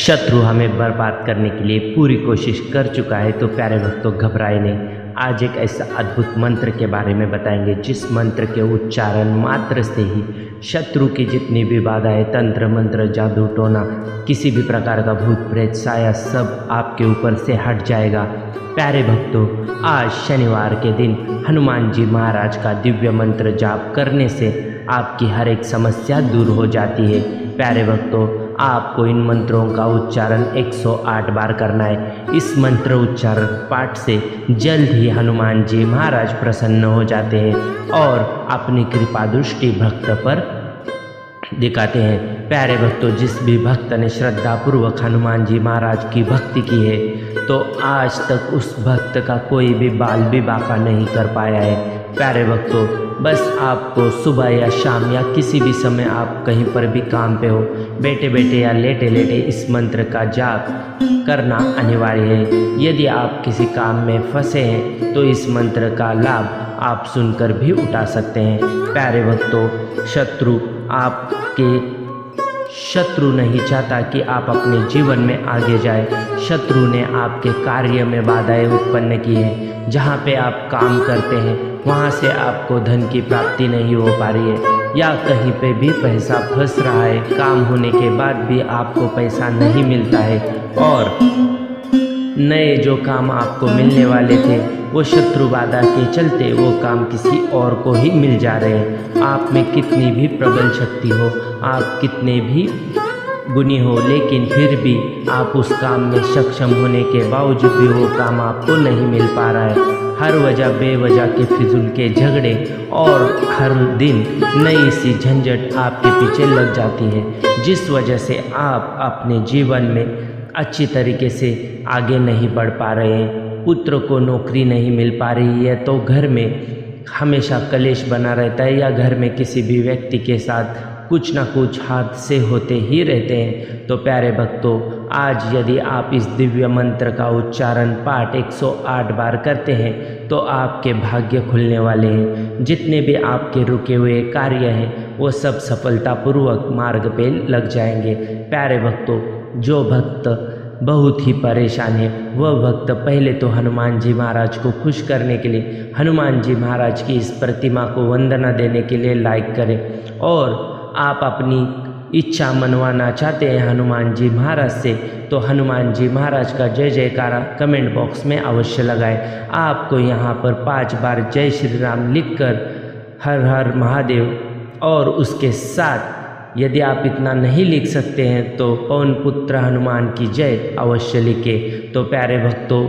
शत्रु हमें बर्बाद करने के लिए पूरी कोशिश कर चुका है। तो प्यारे भक्तों, घबराए नहीं। आज एक ऐसा अद्भुत मंत्र के बारे में बताएंगे जिस मंत्र के उच्चारण मात्र से ही शत्रु की जितनी भी बाधाएं, तंत्र मंत्र, जादू टोना, किसी भी प्रकार का भूत प्रेत साया सब आपके ऊपर से हट जाएगा। प्यारे भक्तों, आज शनिवार के दिन हनुमान जी महाराज का दिव्य मंत्र जाप करने से आपकी हर एक समस्या दूर हो जाती है। प्यारे भक्तों, आपको इन मंत्रों का उच्चारण 108 बार करना है। इस मंत्र उच्चारण पाठ से जल्द ही हनुमान जी महाराज प्रसन्न हो जाते हैं और अपनी कृपा दृष्टि भक्त पर दिखाते हैं। प्यारे भक्तों, जिस भी भक्त ने श्रद्धापूर्वक हनुमान जी महाराज की भक्ति की है तो आज तक उस भक्त का कोई भी बाल भी बाका नहीं कर पाया है। प्यारे भक्तों, बस आपको सुबह या शाम या किसी भी समय आप कहीं पर भी काम पे हो, बैठे बैठे या लेटे लेटे इस मंत्र का जाप करना अनिवार्य है। यदि आप किसी काम में फंसे हैं तो इस मंत्र का लाभ आप सुनकर भी उठा सकते हैं। प्यारे भक्तों, शत्रु नहीं चाहता कि आप अपने जीवन में आगे जाए। शत्रु ने आपके कार्य में बाधाएं उत्पन्न की हैं। जहाँ पे आप काम करते हैं वहाँ से आपको धन की प्राप्ति नहीं हो पा रही है, या कहीं पे भी पैसा फंस रहा है, काम होने के बाद भी आपको पैसा नहीं मिलता है, और नए जो काम आपको मिलने वाले थे वो शत्रु बाधा के चलते वो काम किसी और को ही मिल जा रहे हैं। आप में कितनी भी प्रबल शक्ति हो, आप कितने भी गुणी हो, लेकिन फिर भी आप उस काम में सक्षम होने के बावजूद भी वो काम आपको नहीं मिल पा रहा है। हर वजह बेवजह के फिजूल के झगड़े और हर दिन नई सी झंझट आपके पीछे लग जाती है, जिस वजह से आप अपने जीवन में अच्छी तरीके से आगे नहीं बढ़ पा रहे हैं। पुत्र को नौकरी नहीं मिल पा रही है तो घर में हमेशा कलेश बना रहता है, या घर में किसी भी व्यक्ति के साथ कुछ ना कुछ हादसे होते ही रहते हैं। तो प्यारे भक्तों, आज यदि आप इस दिव्य मंत्र का उच्चारण पाठ 108 बार करते हैं तो आपके भाग्य खुलने वाले हैं। जितने भी आपके रुके हुए कार्य हैं वो सब सफलतापूर्वक मार्ग पे लग जाएंगे। प्यारे भक्तों, जो भक्त बहुत ही परेशान है वह भक्त पहले तो हनुमान जी महाराज को खुश करने के लिए हनुमान जी महाराज की इस प्रतिमा को वंदना देने के लिए लाइक करें, और आप अपनी इच्छा मनवाना चाहते हैं हनुमान जी महाराज से तो हनुमान जी महाराज का जय जयकारा कमेंट बॉक्स में अवश्य लगाएं। आपको यहाँ पर 5 बार जय श्री राम लिखकर हर हर महादेव, और उसके साथ यदि आप इतना नहीं लिख सकते हैं तो पवन पुत्र हनुमान की जय अवश्य लिखें। तो प्यारे भक्तों,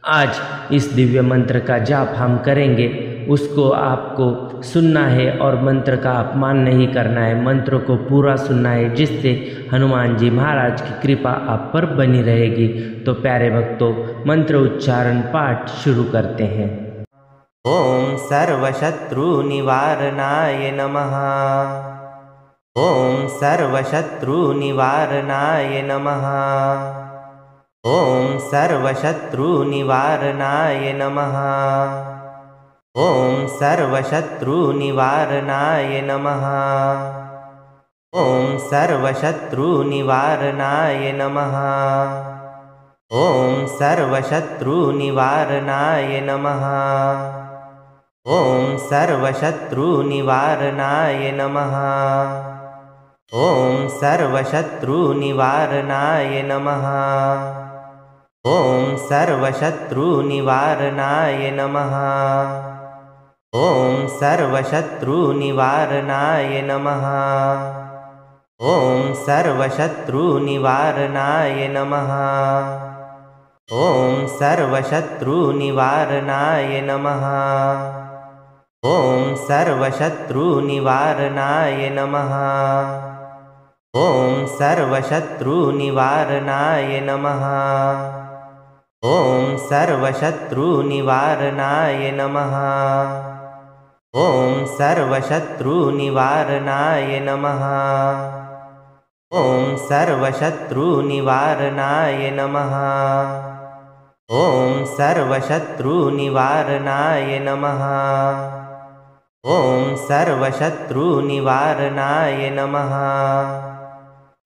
आज इस दिव्य मंत्र का जाप हम करेंगे, उसको आपको सुनना है और मंत्र का अपमान नहीं करना है, मंत्र को पूरा सुनना है, जिससे हनुमान जी महाराज की कृपा आप पर बनी रहेगी। तो प्यारे भक्तों, मंत्र उच्चारण पाठ शुरू करते हैं। ओम सर्वशत्रु निवारणाय नमः। ओम सर्वशत्रु निवारणाय नमः। ओम सर्वशत्रु निवारणाय नमः। ओम सर्वशत्रु निवारणाय नमः। ओम सर्वशत्रु निवारणाय नमः। ओम सर्वशत्रु निवारणाय नमः। ओम सर्वशत्रु निवारणाय नमः। ओम सर्वशत्रु निवारणाय नमः। ओम सर्वशत्रु निवारणाय नमः। ओम सर्वशत्रु निवारणाय नमः। ओम सर्वशत्रु निवारणाय नमः। ओम सर्वशत्रु निवारणाय नमः। ओम सर्वशत्रु निवारणाय नमः। ओम सर्वशत्रु निवारणाय नमः। ओम सर्वशत्रु निवारणाय नमः। ओम सर्वशत्रु निवारणाय नमः। ओम सर्वशत्रु निवारणाय नमः। ओम सर्वशत्रु निवारणाय नमः। ओम सर्वशत्रु निवारणाय नमः।